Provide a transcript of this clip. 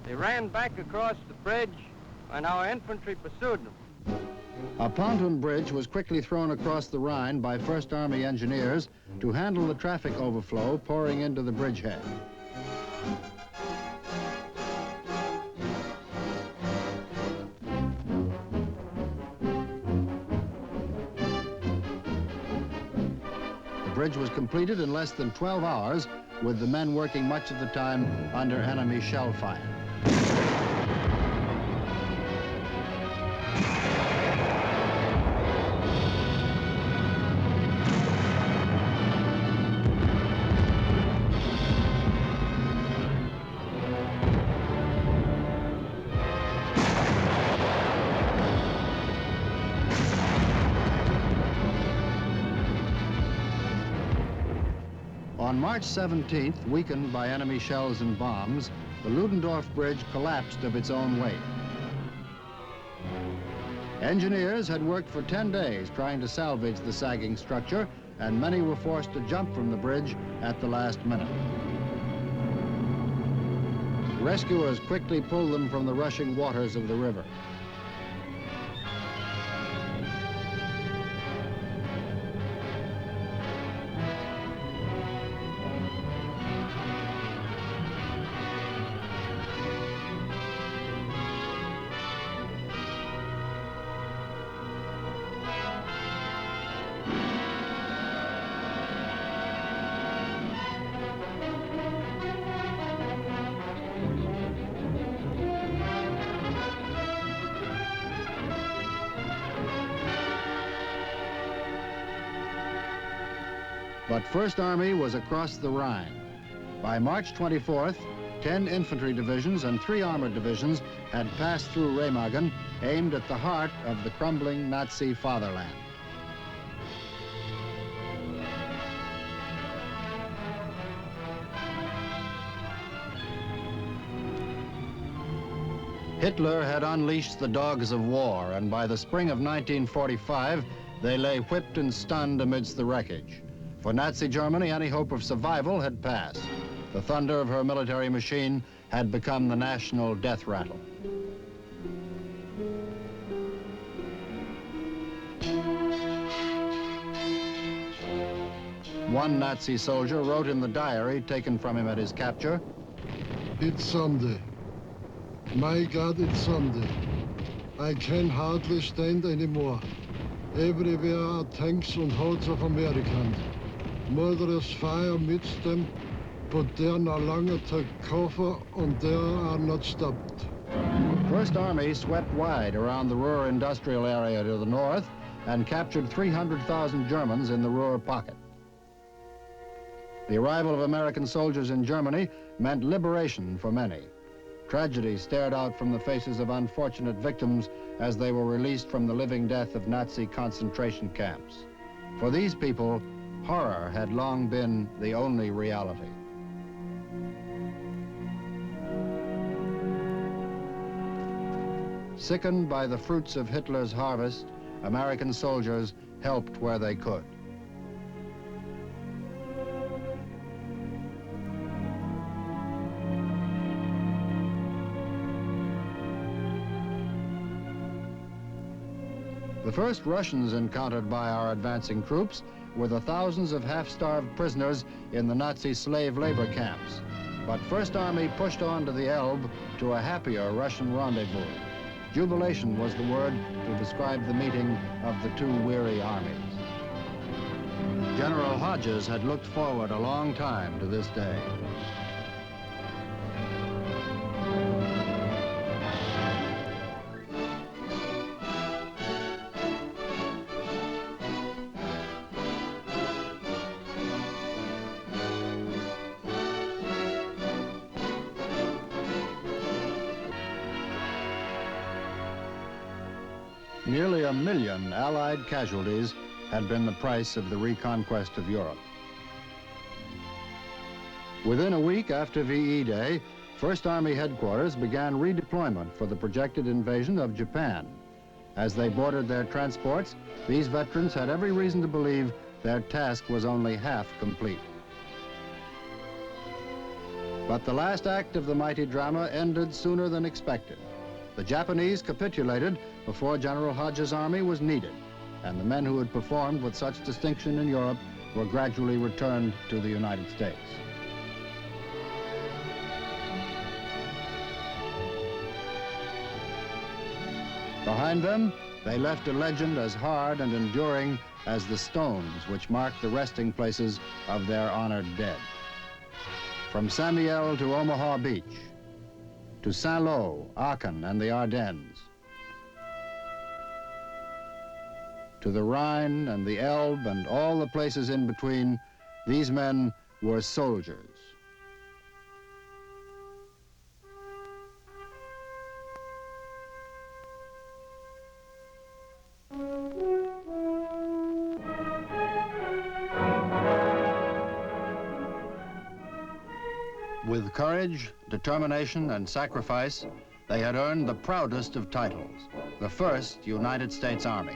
They ran back across the bridge, and our infantry pursued them. A pontoon bridge was quickly thrown across the Rhine by First Army engineers to handle the traffic overflow pouring into the bridgehead. The bridge was completed in less than 12 hours, with the men working much of the time under enemy shell fire. On March 17th, weakened by enemy shells and bombs, the Ludendorff Bridge collapsed of its own weight. Engineers had worked for 10 days trying to salvage the sagging structure, and many were forced to jump from the bridge at the last minute. Rescuers quickly pulled them from the rushing waters of the river. But First Army was across the Rhine. By March 24th, 10 infantry divisions and 3 armored divisions had passed through Remagen, aimed at the heart of the crumbling Nazi fatherland. Hitler had unleashed the dogs of war, and by the spring of 1945, they lay whipped and stunned amidst the wreckage. For Nazi Germany, any hope of survival had passed. The thunder of her military machine had become the national death rattle. One Nazi soldier wrote in the diary taken from him at his capture, "It's Sunday. My God, it's Sunday. I can hardly stand anymore. Everywhere are tanks and hordes of Americans. Murderers fire amidst them, but they're no longer to cover and they are not stopped." First Army swept wide around the Ruhr industrial area to the north and captured 300,000 Germans in the Ruhr pocket. The arrival of American soldiers in Germany meant liberation for many. Tragedy stared out from the faces of unfortunate victims as they were released from the living death of Nazi concentration camps. For these people, horror had long been the only reality. Sickened by the fruits of Hitler's harvest, American soldiers helped where they could. The first Russians encountered by our advancing troops were the thousands of half-starved prisoners in the Nazi slave labor camps. But First Army pushed on to the Elbe to a happier Russian rendezvous. Jubilation was the word to describe the meeting of the two weary armies. General Hodges had looked forward a long time to this day. Nearly 1 million Allied casualties had been the price of the reconquest of Europe. Within a week after VE Day, First Army headquarters began redeployment for the projected invasion of Japan. As they boarded their transports, these veterans had every reason to believe their task was only half complete. But the last act of the mighty drama ended sooner than expected. The Japanese capitulated before General Hodge's army was needed, and the men who had performed with such distinction in Europe were gradually returned to the United States. Behind them, they left a legend as hard and enduring as the stones which mark the resting places of their honored dead. From Saint-Mihiel to Omaha Beach, to Saint-Lô, Aachen, and the Ardennes, to the Rhine and the Elbe and all the places in between, these men were soldiers. With courage, determination, and sacrifice, they had earned the proudest of titles, the 1st United States Army.